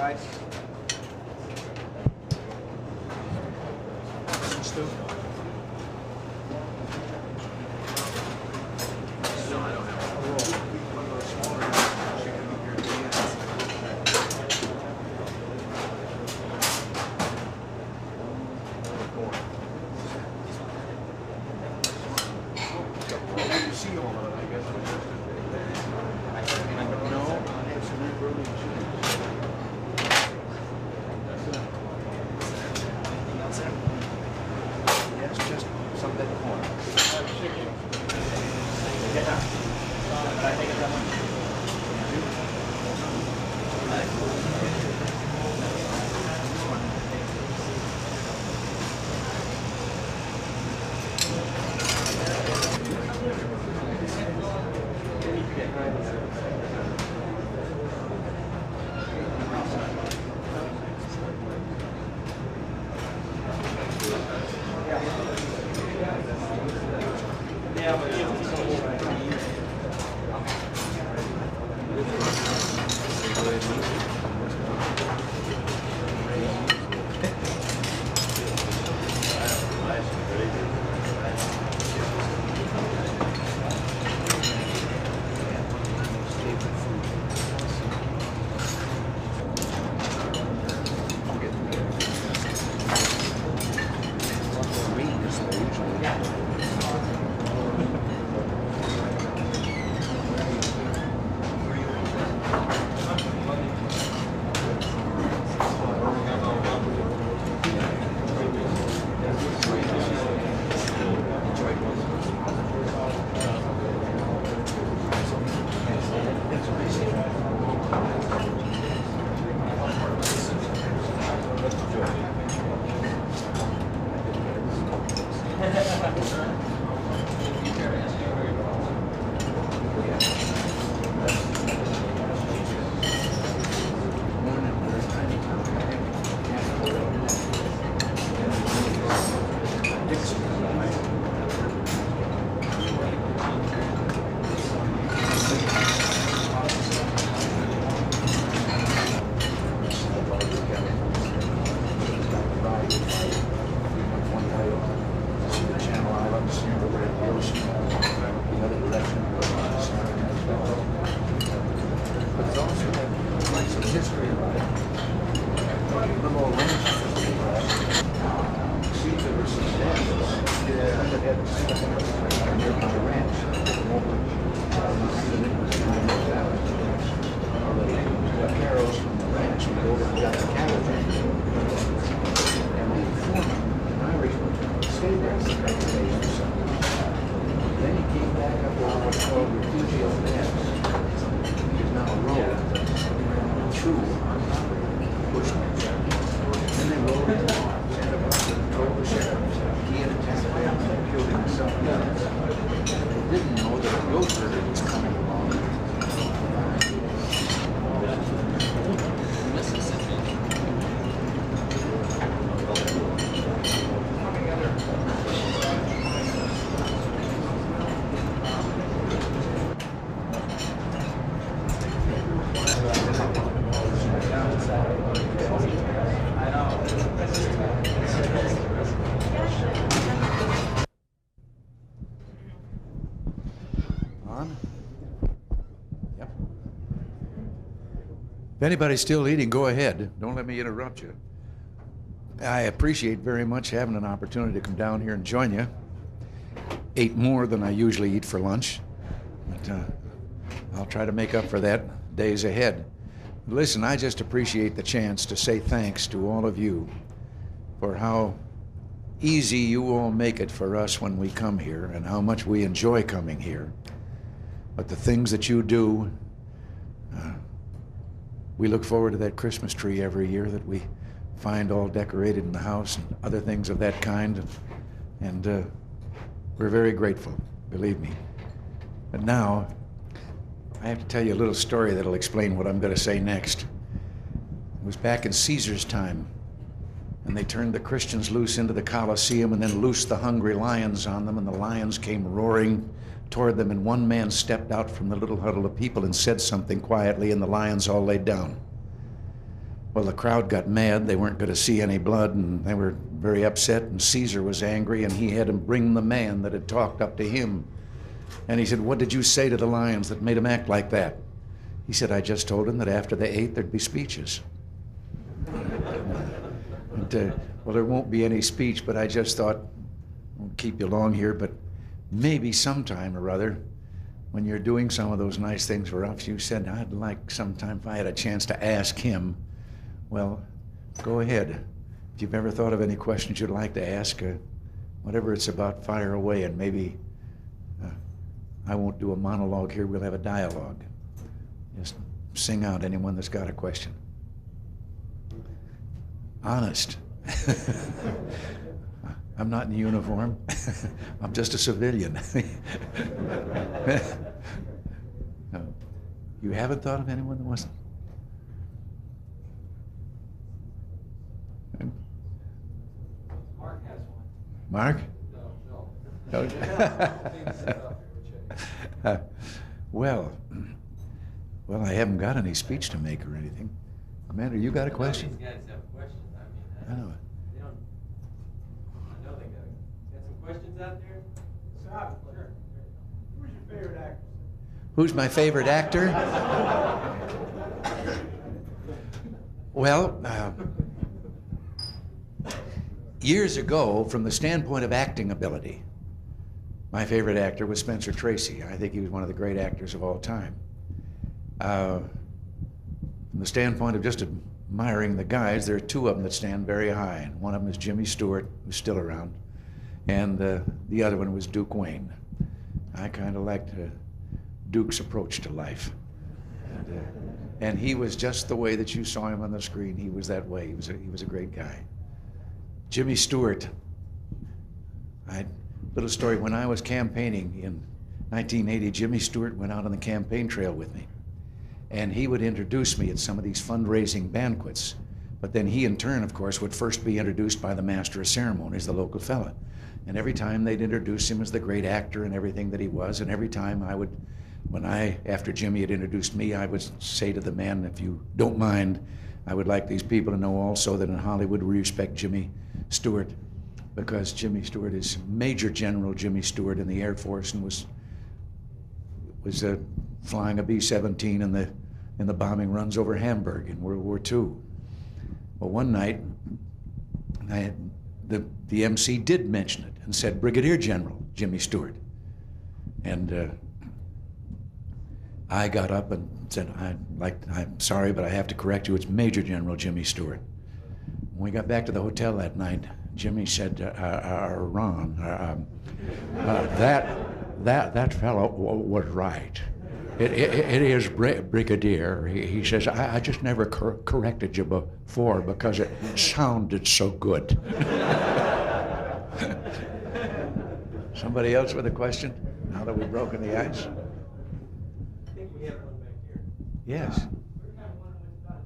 Right. Stu? If anybody's still eating, go ahead. Don't let me interrupt you. I appreciate very much having an opportunity to come down here and join you. Ate more than I usually eat for lunch, but I'll try to make up for that days ahead. Listen, I just appreciate the chance to say thanks to all of you for how easy you all make it for us when we come here and how much we enjoy coming here. But the things that you do, we look forward to that Christmas tree every year that we find all decorated in the house and other things of that kind. And we're very grateful, believe me. But now, I have to tell you a little story that'll explain what I'm going to say next. It was back in Caesar's time, and they turned the Christians loose into the Colosseum and then loosed the hungry lions on them, and the lions came roaring toward them, and one man stepped out from the little huddle of people and said something quietly, and the lions all laid down. Well, the crowd got mad. They weren't going to see any blood, and they were very upset, and Caesar was angry, and he had to bring the man that had talked up to him. And he said, "What did you say to the lions that made them act like that?" He said, "I just told them that after they ate, there'd be speeches." Well, there won't be any speech, but I just thought, I won't keep you long here, but maybe sometime or other, when you're doing some of those nice things for us, you said, I'd like sometime if I had a chance to ask him. Well, go ahead. If you've ever thought of any questions you'd like to ask, whatever it's about, fire away, and maybe I won't do a monologue here, we'll have a dialogue. Just sing out anyone that's got a question. Honest. I'm not in uniform. I'm just a civilian. No. You haven't thought of anyone that wasn't? Mark has one. Mark? No. Well, I haven't got any speech to make or anything. Amanda, you got a question? These guys have questions. I know. They don't. I know they got some questions out there. Stop. Sure. Who's your favorite actor? Who's my favorite actor? Well, years ago, from the standpoint of acting ability, my favorite actor was Spencer Tracy. I think he was one of the great actors of all time. From the standpoint of just admiring the guys, there are two of them that stand very high. And one of them is Jimmy Stewart, who's still around, and the other one was Duke Wayne. I kind of liked Duke's approach to life. And he was just the way that you saw him on the screen. He was that way. He was a great guy. Jimmy Stewart, little story, when I was campaigning in 1980, Jimmy Stewart went out on the campaign trail with me. And he would introduce me at some of these fundraising banquets. But then he, in turn, of course, would first be introduced by the master of ceremonies, the local fella. And every time they'd introduce him as the great actor and everything that he was, and every time after Jimmy had introduced me, I would say to the man, if you don't mind, I would like these people to know also that in Hollywood we respect Jimmy Stewart, because Jimmy Stewart is Major General Jimmy Stewart in the Air Force and was flying a B-17 in the bombing runs over Hamburg in World War II. Well, one night, the MC did mention it and said, Brigadier General Jimmy Stewart. And I got up and said, I'm sorry, but I have to correct you. It's Major General Jimmy Stewart. When we got back to the hotel that night, Jimmy said, Ron, that fellow was right. It is Brigadier. He says, I just never corrected you before because it sounded so good. Somebody else with a question? Now that we've broken the ice? I think we have one back here. Yes. We're kind of wondering about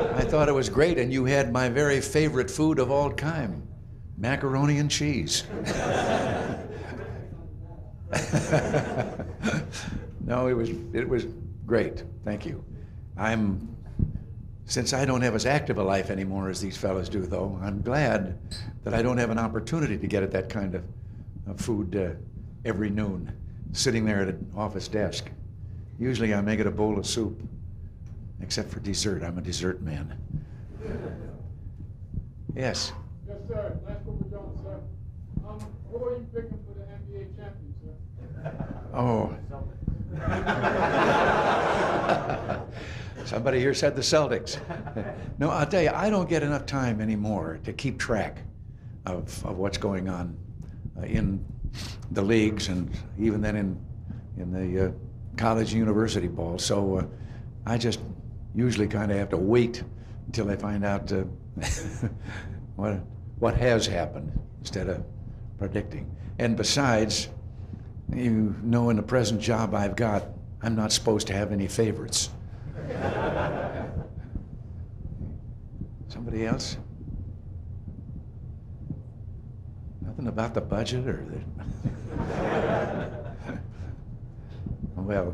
chow. I thought it was great, and you had my very favorite food of all time, macaroni and cheese. No, it was great. Thank you. Since I don't have as active a life anymore as these fellas do, though, I'm glad that I don't have an opportunity to get at that kind of food every noon, sitting there at an office desk. Usually I make it a bowl of soup, except for dessert. I'm a dessert man. Yes? Yes, sir. Last Cooper Jones, sir. Who are you picking for the NBA champion, sir? Oh. Somebody here said the Celtics. No, I'll tell you, I don't get enough time anymore to keep track of what's going on in the leagues and even then in the college and university ball. So I just usually kind of have to wait until I find out what has happened instead of predicting. And besides, you know, in the present job I've got, I'm not supposed to have any favorites. Somebody else? Nothing about the budget or the... Well,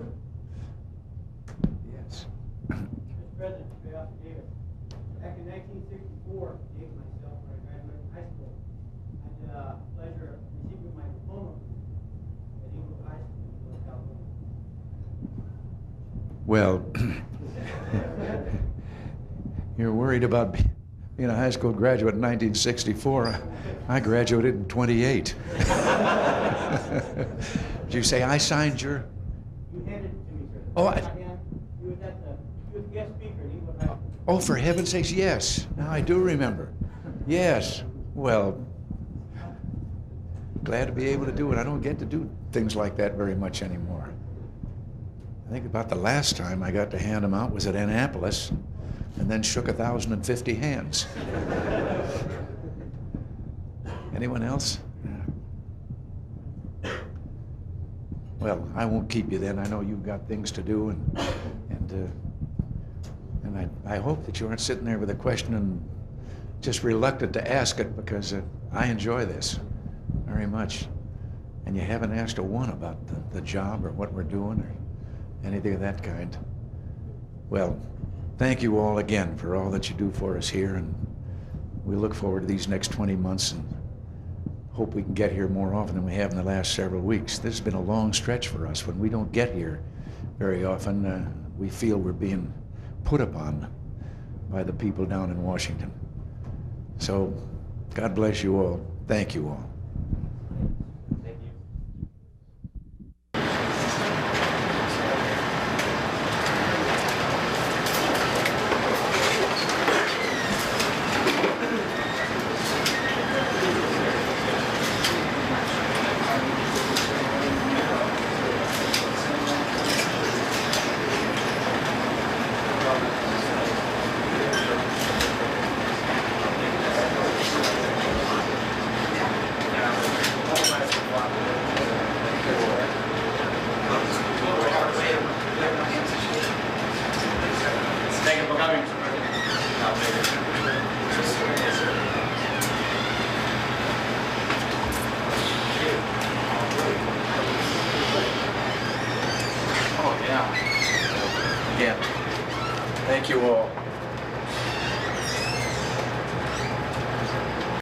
yes. President Reagan. Back in 1964, dating myself when I graduated from high school, I had the pleasure of receiving my diploma at Inglewood High School in North California. Well, you're worried about being a high school graduate in 1964. I graduated in 28. Did you say I signed your? You handed it to me, sir. Oh, you was the guest speaker at Inglewood High School. Oh, for heaven's sakes, yes. Now I do remember. Yes. Well, glad to be able to do it. I don't get to do things like that very much anymore. I think about the last time I got to hand them out was at Annapolis, and then shook 1,050 hands. Anyone else? Well, I won't keep you then. I know you've got things to do, and I hope that you aren't sitting there with a question and just reluctant to ask it, because I enjoy this very much. And you haven't asked a one about the job or what we're doing or anything of that kind. Well, thank you all again for all that you do for us here, and we look forward to these next 20 months and hope we can get here more often than we have in the last several weeks. This has been a long stretch for us. When we don't get here very often, we feel we're being put upon by the people down in Washington. So, God bless you all. Thank you all. Thank you. Thank you for coming. Oh, yeah. Again, thank you all.